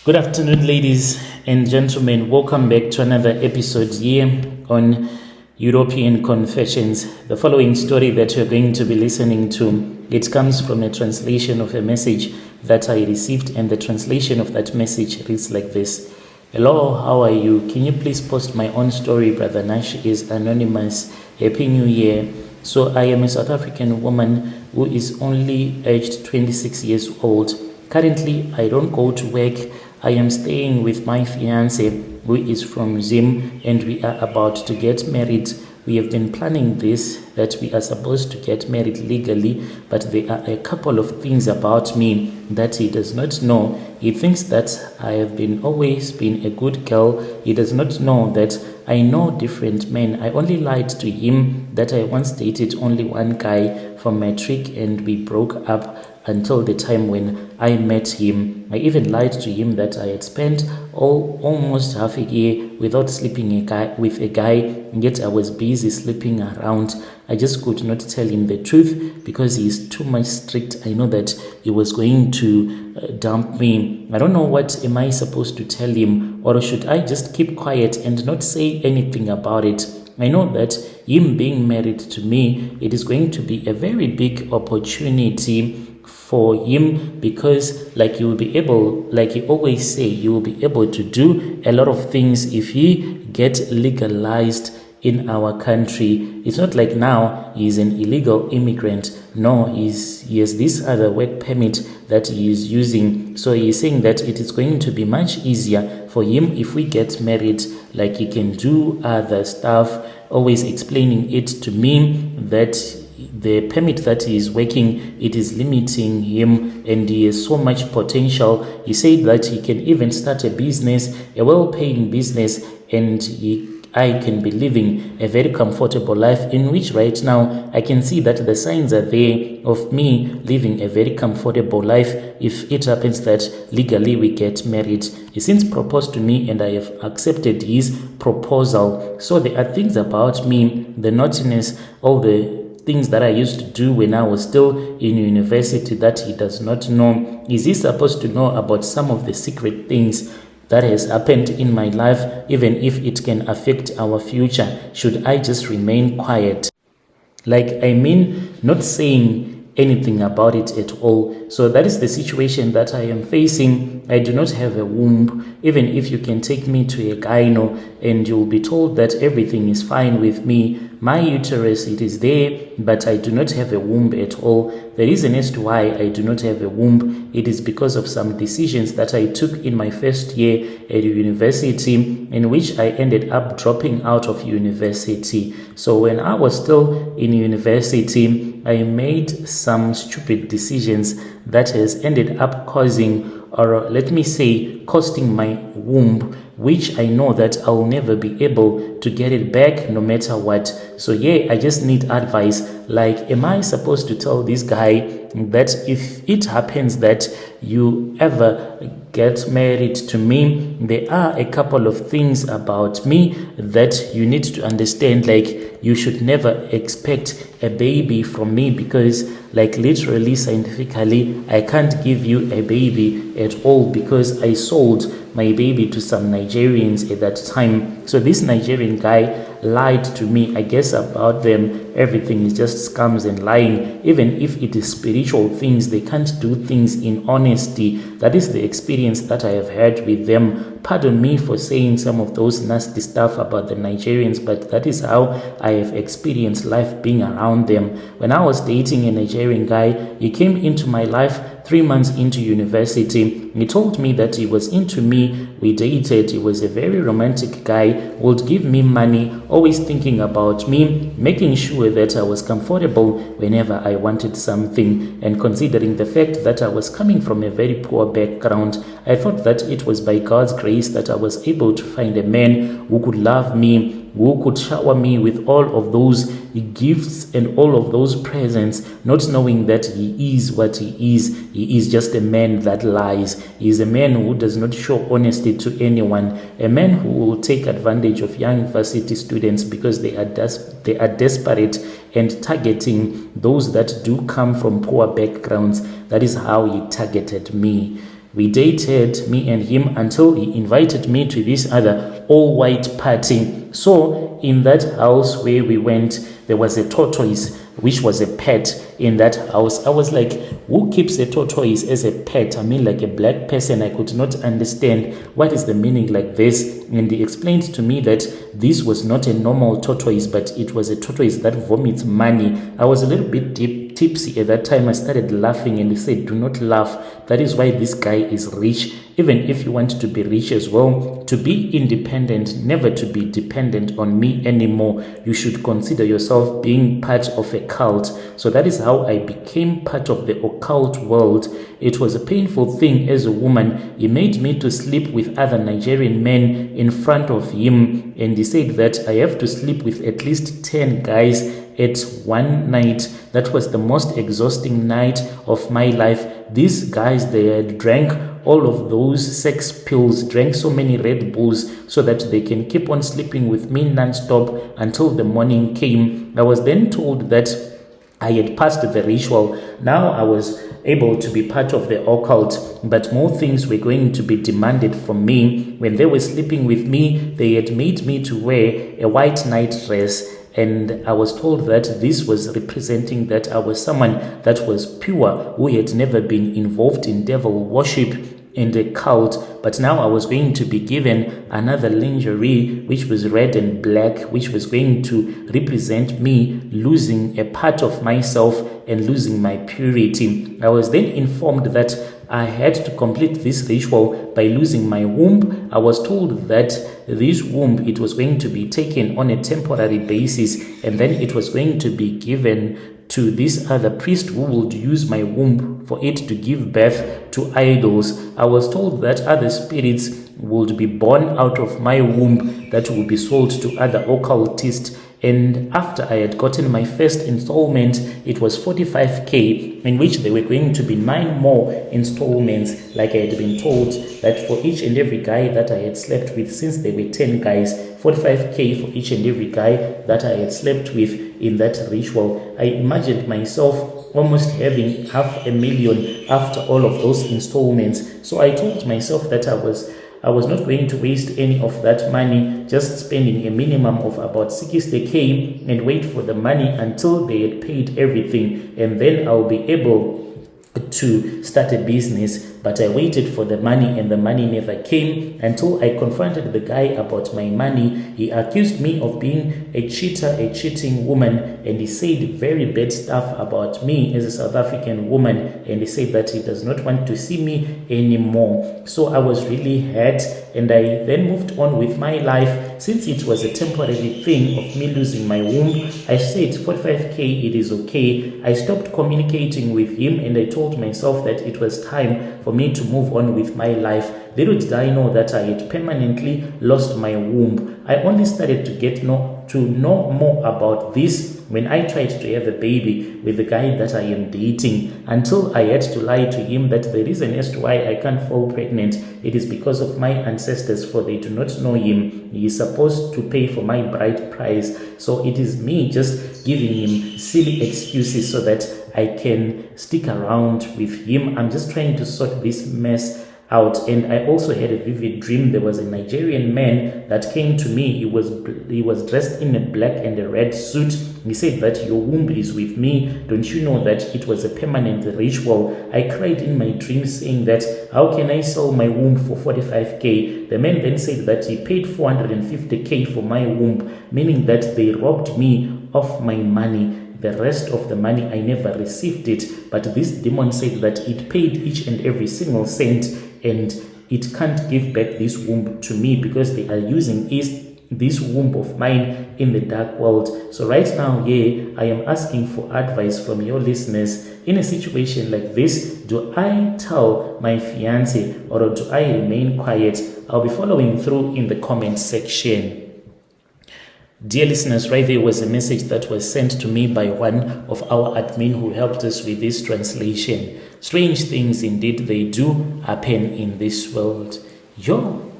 Good afternoon, ladies and gentlemen. Welcome back to another episode here on European Confessions. The following story that you're going to be listening to, it comes from a translation of a message that I received, and the translation of that message reads like this. Hello, how are you? Can you please post my own story? Brother Nash is anonymous. Happy New Year. So I am a South African woman who is only aged 26 years old. Currently, I don't go to work. I am staying with my fiance, who is from Zim, and we are about to get married. We have been planning this, that we are supposed to get married legally, but there are a couple of things about me that he does not know. He thinks that I have always been a good girl. He does not know that I know different men. I only lied to him that I once dated only one guy from matric, and we broke up until the time when I met him. I even lied to him that I had spent almost half a year without sleeping with a guy, yet I was busy sleeping around. I just could not tell him the truth because he is too much strict. I know that he was going to dump me. I don't know what am I supposed to tell him, or should I just keep quiet and not say anything about it? I know that him being married to me, it is going to be a very big opportunity for him, because like you will be able, like he always say, you will be able to do a lot of things if he get legalized in our country. It's not like now he's an illegal immigrant. No, he has this other work permit that he is using. So he's saying that it is going to be much easier for him if we get married, like he can do other stuff, always explaining it to me that the permit that he is working, it is limiting him, and he has so much potential. He said that he can even start a business, a well-paying business, and I can be living a very comfortable life, in which right now I can see that the signs are there of me living a very comfortable life if it happens that legally we get married. He since proposed to me, and I have accepted his proposal. So there are things about me, the naughtiness, all the things that I used to do when I was still in university that he does not know. Is he supposed to know about some of the secret things that has happened in my life, even if it can affect our future? Should I just remain quiet? Not saying anything about it at all. So that is the situation that I am facing. I do not have a womb. Even if you can take me to a gyno and you will be told that everything is fine with me, my uterus, it is there, but I do not have a womb at all. The reason as to why I do not have a womb, it is because of some decisions that I took in my first year at university, in which I ended up dropping out of university. So when I was still in university, I made some stupid decisions that has ended up causing, or let me say, costing my womb, which I know that I'll never be able to get it back no matter what. So yeah, I just need advice. Like, am I supposed to tell this guy that if it happens that you ever get married to me, there are a couple of things about me that you need to understand? Like, you should never expect a baby from me, because like literally scientifically I can't give you a baby at all, because I sold my baby to some Nigerians at that time. So this Nigerian guy lied to me. I guess about them, everything is just scams and lying. Even if it is spiritual things, they can't do things in honesty. That is the experience that I have had with them. Pardon me for saying some of those nasty stuff about the Nigerians, but that is how I have experienced life being around them. When I was dating a Nigerian guy, he came into my life 3 months into university. He told me that he was into me. We dated. He was a very romantic guy, would give me money, always thinking about me, making sure that I was comfortable whenever I wanted something. And considering the fact that I was coming from a very poor background, I thought that it was by God's grace that I was able to find a man who could love me, who could shower me with all of those gifts and all of those presents, not knowing that he is what he is. He is just a man that lies. He is a man who does not show honesty to anyone, a man who will take advantage of young university students because they are desperate and targeting those that do come from poor backgrounds. That is how he targeted me. We dated, me and him, until he invited me to this other all-white party. So in that house where we went, there was a tortoise, which was a pet in that house. I was like, who keeps a tortoise as a pet? I mean, like a black person. I could not understand what is the meaning like this. And he explained to me that this was not a normal tortoise, but it was a tortoise that vomits money. I was a little bit tipsy at that time. I started laughing and he said, do not laugh. That is why this guy is rich. Even if you want to be rich as well, to be independent, never to be dependent on me anymore, you should consider yourself being part of a cult. So that is how I became part of the occult world. It was a painful thing as a woman. He made me to sleep with other Nigerian men in front of him, and he said that I have to sleep with at least 10 guys at one night. That was the most exhausting night of my life. These guys, they had drank all of those sex pills, drank so many Red Bulls so that they can keep on sleeping with me non-stop until the morning came. I was then told that I had passed the ritual. Now I was able to be part of the occult, but more things were going to be demanded from me. When they were sleeping with me, they had made me to wear a white night dress, and I was told that this was representing that I was someone that was pure, who had never been involved in devil worship and a cult. But now I was going to be given another lingerie, which was red and black, which was going to represent me losing a part of myself and losing my purity. I was then informed that I had to complete this ritual by losing my womb. I was told that this womb, it was going to be taken on a temporary basis, and then it was going to be given to this other priest who would use my womb for it to give birth to idols. I was told that other spirits would be born out of my womb that would be sold to other occultists. And after I had gotten my first installment, it was 45k, in which there were going to be 9 more installments, like I had been told, that for each and every guy that I had slept with, since there were 10 guys, 45k for each and every guy that I had slept with in that ritual. I imagined myself almost having 500,000 after all of those installments. So I told myself that I was not going to waste any of that money, just spending a minimum of about 60k and wait for the money until they had paid everything, and then I'll be able to start a business. But I waited for the money, and the money never came until I confronted the guy about my money. He accused me of being a cheater, a cheating woman, and he said very bad stuff about me as a South African woman, and he said that he does not want to see me anymore. So I was really hurt, and I then moved on with my life. Since it was a temporary thing of me losing my womb, I said 45k, it is okay. I stopped communicating with him, and I told myself that it was time for me to move on with my life. Little did I know that I had permanently lost my womb. I only started to know more about this when I tried to have a baby with the guy that I am dating, until I had to lie to him that the reason as to why I can't fall pregnant, it is because of my ancestors, for they do not know him. He is supposed to pay for my bride price. So it is me just giving him silly excuses so that I can stick around with him. I'm just trying to sort this mess out. And I also had a vivid dream. There was a Nigerian man that came to me. He was dressed in a black and a red suit. He said that your womb is with me. Don't you know that it was a permanent ritual? I cried in my dream saying that how can I sell my womb for 45k? The man then said that he paid 450k for my womb, meaning that they robbed me of my money. The rest of the money, I never received it. But this demon said that it paid each and every single cent, and it can't give back this womb to me because they are using this womb of mine in the dark world. So right now, I am asking for advice from your listeners. In a situation like this, do I tell my fiance or do I remain quiet? I'll be following through in the comment section. Dear listeners, right there was a message that was sent to me by one of our admin who helped us with this translation. Strange things indeed they do happen in this world. Yo,